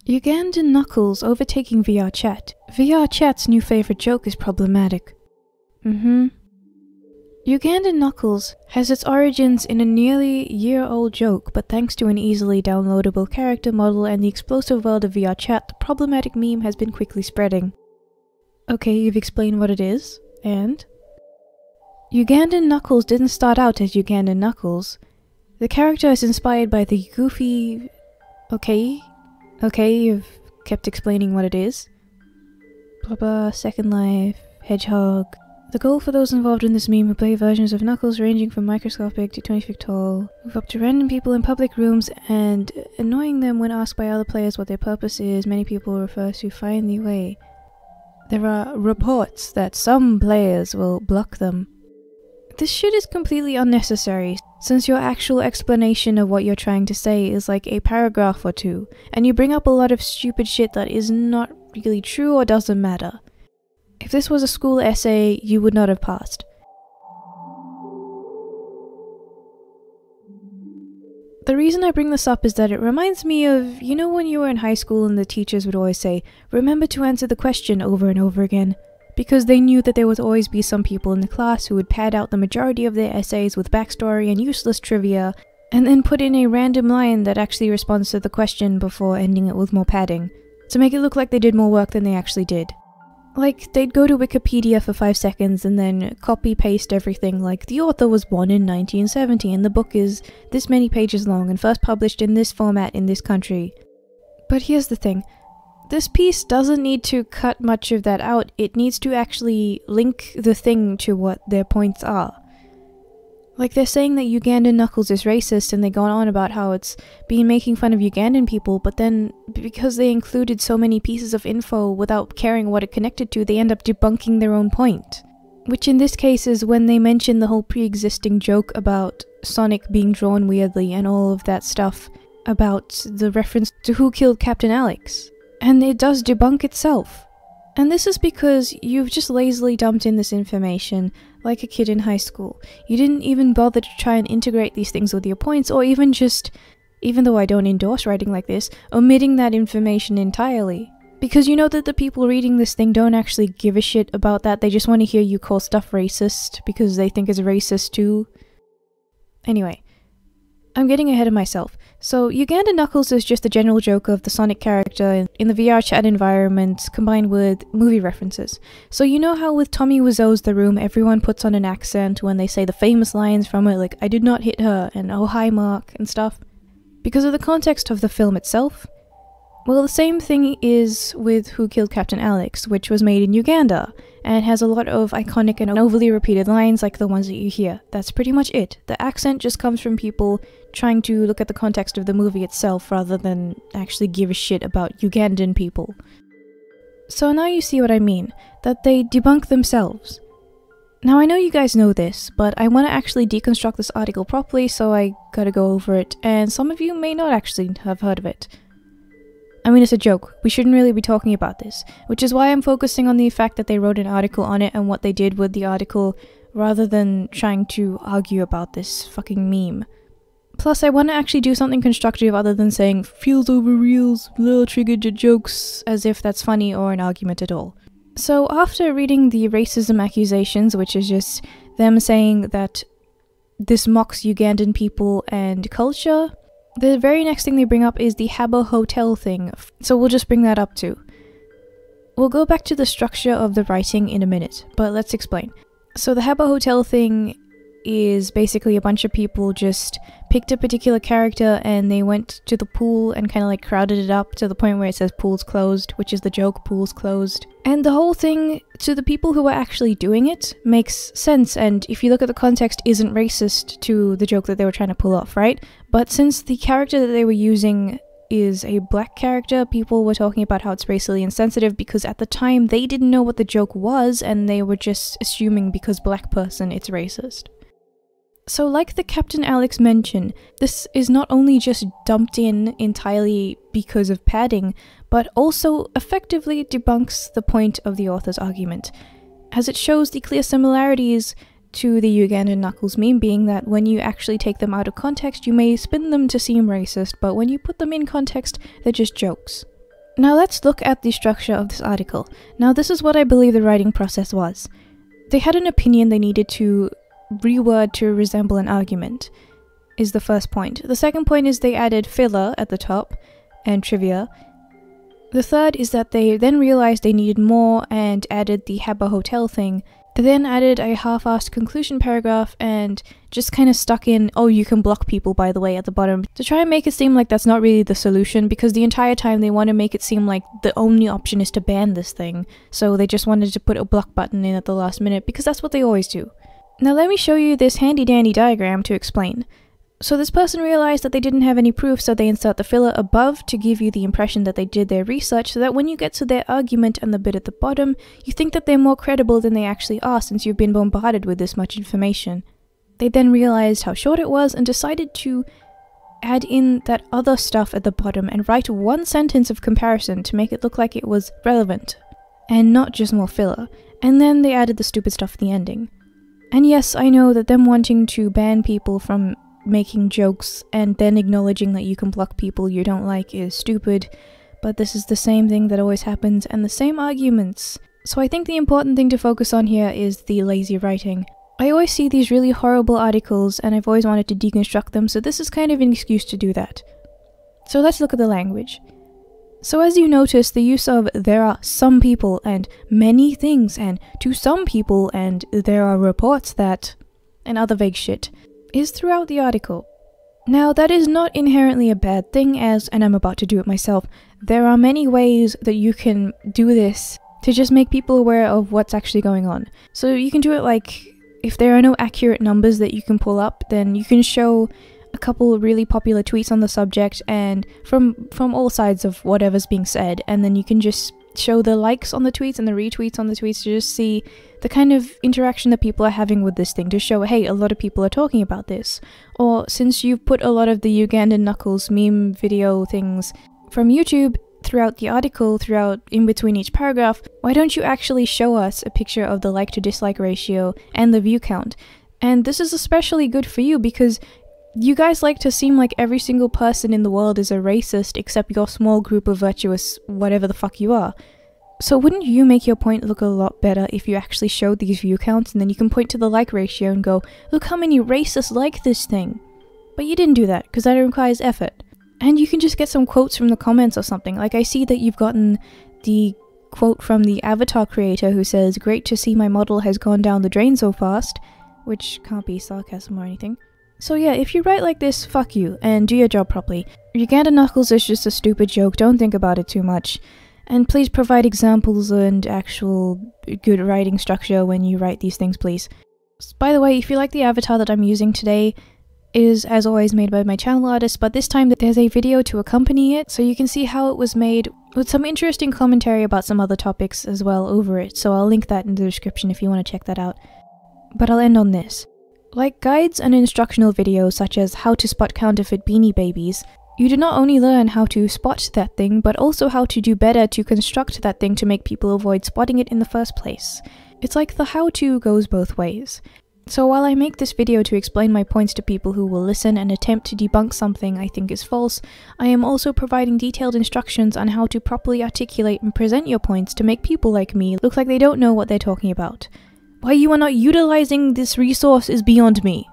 Ugandan Knuckles overtaking VR Chat. VR Chat's new favorite joke is problematic. Ugandan Knuckles has its origins in a nearly year-old joke, but thanks to an easily downloadable character model and the explosive world of VR Chat, the problematic meme has been quickly spreading. Okay, you've explained what it is, and? Ugandan Knuckles didn't start out as Ugandan Knuckles. The character is inspired by the goofy... Okay, you've kept explaining what it is. Blubber, Second Life, Hedgehog... The goal for those involved in this meme who play versions of Knuckles ranging from microscopic to 20 feet tall, move up to random people in public rooms and annoying them when asked by other players what their purpose is. Many people refer to find the way. There are reports that some players will block them. This shit is completely unnecessary, since your actual explanation of what you're trying to say is like a paragraph or two, and you bring up a lot of stupid shit that is not really true or doesn't matter. If this was a school essay, you would not have passed. The reason I bring this up is that it reminds me of, you know, when you were in high school and the teachers would always say, "Remember to answer the question over and over again," because they knew that there would always be some people in the class who would pad out the majority of their essays with backstory and useless trivia, and then put in a random line that actually responds to the question before ending it with more padding, to make it look like they did more work than they actually did. Like, they'd go to Wikipedia for 5 seconds and then copy-paste everything like, the author was born in 1970 and the book is this many pages long and first published in this format in this country. But here's the thing. This piece doesn't need to cut much of that out, it needs to actually link the thing to what their points are. Like, they're saying that Ugandan Knuckles is racist and they go on about how it's been making fun of Ugandan people, but then because they included so many pieces of info without caring what it connected to, they end up debunking their own point. Which in this case is when they mention the whole pre-existing joke about Sonic being drawn weirdly and all of that stuff about the reference to who killed Captain Alex. And it does debunk itself. And this is because you've just lazily dumped in this information like a kid in high school. You didn't even bother to try and integrate these things with your points, or even just, even though I don't endorse writing like this, omitting that information entirely. Because you know that the people reading this thing don't actually give a shit about that, they just want to hear you call stuff racist because they think it's racist too. Anyway, I'm getting ahead of myself. So, Ugandan Knuckles is just a general joke of the Sonic character in the VR Chat environment combined with movie references. So you know how with Tommy Wiseau's The Room everyone puts on an accent when they say the famous lines from it like, "I did not hit her," and "Oh hi Mark," and stuff? Because of the context of the film itself? Well, the same thing is with Who Killed Captain Alex, which was made in Uganda, and has a lot of iconic and overly repeated lines like the ones that you hear. That's pretty much it. The accent just comes from people trying to look at the context of the movie itself rather than actually give a shit about Ugandan people. So now you see what I mean, that they debunk themselves. Now I know you guys know this, but I want to actually deconstruct this article properly, so I gotta go over it, and some of you may not actually have heard of it. I mean, it's a joke. We shouldn't really be talking about this, which is why I'm focusing on the fact that they wrote an article on it and what they did with the article, rather than trying to argue about this fucking meme. Plus, I want to actually do something constructive other than saying, "feels over reels, little triggered jokes," as if that's funny or an argument at all. So after reading the racism accusations, which is just them saying that this mocks Ugandan people and culture, the very next thing they bring up is the Habbo Hotel thing, so we'll just bring that up too. We'll go back to the structure of the writing in a minute, but let's explain. So the Habbo Hotel thing is basically a bunch of people just picked a particular character and they went to the pool and kind of like crowded it up to the point where it says pool's closed, which is the joke, pool's closed. And the whole thing, to the people who are actually doing it, makes sense, and if you look at the context, isn't racist to the joke that they were trying to pull off, right? But since the character that they were using is a black character, people were talking about how it's racially insensitive because at the time they didn't know what the joke was and they were just assuming because black person it's racist. So like the Captain Alex mentioned, this is not only just dumped in entirely because of padding, but also effectively debunks the point of the author's argument, as it shows the clear similarities to the Ugandan Knuckles meme, being that when you actually take them out of context, you may spin them to seem racist, but when you put them in context, they're just jokes. Now let's look at the structure of this article. Now this is what I believe the writing process was. They had an opinion they needed to reword to resemble an argument, is the first point. The second point is they added filler at the top and trivia. The third is that they then realized they needed more and added the Habba Hotel thing. They then added a half-assed conclusion paragraph and just kind of stuck in, oh, you can block people by the way at the bottom, to try and make it seem like that's not really the solution, because the entire time they want to make it seem like the only option is to ban this thing. So they just wanted to put a block button in at the last minute, because that's what they always do. Now let me show you this handy dandy diagram to explain. So this person realized that they didn't have any proof, so they insert the filler above to give you the impression that they did their research, so that when you get to their argument and the bit at the bottom, you think that they're more credible than they actually are since you've been bombarded with this much information. They then realized how short it was and decided to add in that other stuff at the bottom and write one sentence of comparison to make it look like it was relevant, and not just more filler. And then they added the stupid stuff at the ending. And yes, I know that them wanting to ban people from making jokes and then acknowledging that you can block people you don't like is stupid, but this is the same thing that always happens and the same arguments. So I think the important thing to focus on here is the lazy writing. I always see these really horrible articles and I've always wanted to deconstruct them, so this is kind of an excuse to do that. So let's look at the language. So as you notice, the use of there are some people and many things and to some people and there are reports that and other vague shit is throughout the article. Now that is not inherently a bad thing, as, and I'm about to do it myself, there are many ways that you can do this to just make people aware of what's actually going on. So you can do it like, if there are no accurate numbers that you can pull up, then you can show a couple of really popular tweets on the subject and from all sides of whatever's being said, and then you can just show the likes on the tweets and the retweets on the tweets to just see the kind of interaction that people are having with this thing, to show, hey, a lot of people are talking about this. Or since you've put a lot of the Ugandan Knuckles meme video things from YouTube throughout the article, throughout in between each paragraph, why don't you actually show us a picture of the like to dislike ratio and the view count? And this is especially good for you because you guys like to seem like every single person in the world is a racist except your small group of virtuous whatever the fuck you are. So wouldn't you make your point look a lot better if you actually showed these view counts and then you can point to the like ratio and go, look how many racists like this thing. But you didn't do that because that requires effort. And you can just get some quotes from the comments or something. Like I see that you've gotten the quote from the avatar creator who says, great to see my model has gone down the drain so fast, which can't be sarcasm or anything. So yeah, if you write like this, fuck you, and do your job properly. Ugandan Knuckles is just a stupid joke, don't think about it too much. And please provide examples and actual good writing structure when you write these things, please. By the way, if you like the avatar that I'm using today, is as always made by my channel artist, but this time there's a video to accompany it, so you can see how it was made with some interesting commentary about some other topics as well over it, so I'll link that in the description if you want to check that out. But I'll end on this. Like guides and instructional videos such as how to spot counterfeit Beanie Babies, you do not only learn how to spot that thing, but also how to do better to construct that thing to make people avoid spotting it in the first place. It's like the how-to goes both ways. So while I make this video to explain my points to people who will listen and attempt to debunk something I think is false, I am also providing detailed instructions on how to properly articulate and present your points to make people like me look like they don't know what they're talking about. Why you are not utilizing this resource is beyond me.